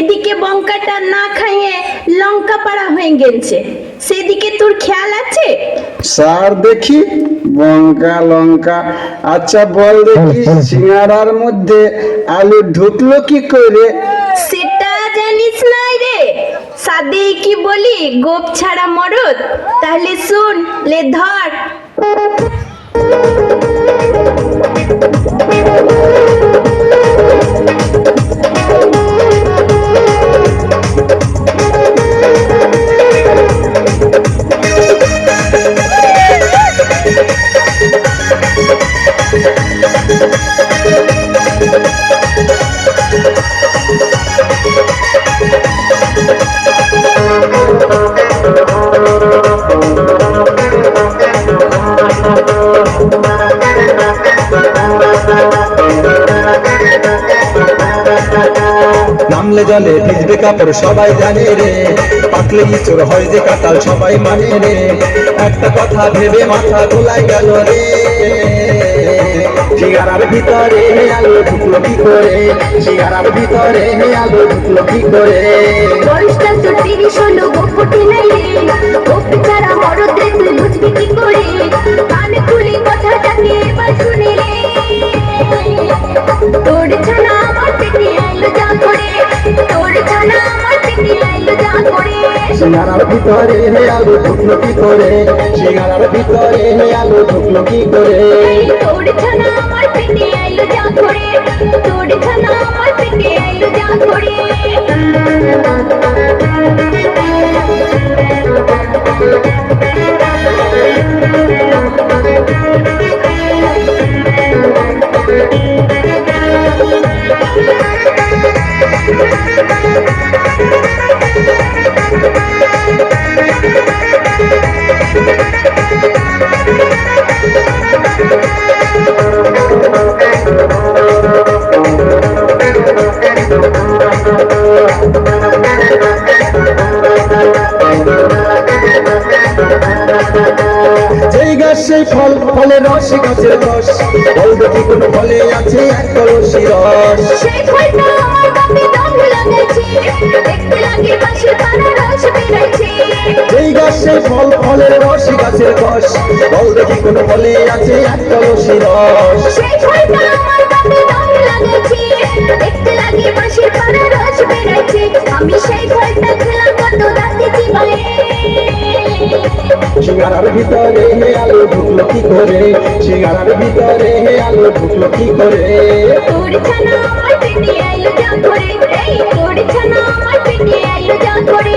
এদিকে বঙ্কাটা না খাইয়ে লঙ্কা পাড়া হয়ে গেছে, সেদিকে তোর খেয়াল আছে? স্যার দেখি বঙ্কা লঙ্কা। আচ্ছা বল দেখি সিঙ্গারার মধ্যে আলু ঢুকলো কি করে? সেটা জানিস না রে? সাদে কি বলি, গোপ ছাড়া মরদ। তাহলে শুন, লে ধর। নামলে জলে ভিজবে কাপড় সবাই জানে রে, পাকলে ইঁচড় হয় যে কাঁঠাল সবাই মানে রে। একটা কথা ভেবে মাথা গোলাই গেল রে, সিঙ্গারার ভিতরে আলো ঢুকলো কি করে? সিঙ্গারার ভিতরে আলো ঢুকলো কি করে? বয়সটা তো 30 হলো, গোপ ফুটে নাই রে। গোপ ছাড়া মরদে তুই বুঝবি কি করে? কানে খুলে কথাটাকে এবার শুনে রে। তোর ছানা আমার পেটে আইলো যা করে, তোর ছানা আমার পেটে আইলো যা করে। সিঙ্গারার ভিতরে আলো ঢুকলো কি করে? সিঙ্গারার ভিতরে আলো ঢুকলো কি করে? তোর ছানা আমার পেটে আইলো যা করে, তোর ছানা আমার পেটে আইলো যা করে। যেই গাছ সেই ফল, ফলের রস গাছের রস, ফল দেখি কোন ফলে আছে এক কলসি রস। সেই ফলটা আমার বাপে দম লাগাইছে, দেখতে লাগে বাঁশের পানা রস বেরাইছে। যেই গাছ সেই ফল, ফলের রস গাছের রস, ফল দেখি কোন ফলে আছে এক কলসি রস। সেই ফলটা আমার বাপে দম লাগাইছে, দেখতে লাগে বাঁশের পানা রস বেরাইছে। আমি সেই ফলটা খেলাম কত দাঁতে চিবায়ে। সিঙ্গারার ভিতরে আলো ঢুকলো কি করে? সিঙ্গারার ভিতরে আলো ঢুকলো কি করে? তোর ছানা আমার পেটে আইলো যা করে, এই তোর ছানা আমার পেটে আইলো যা করে।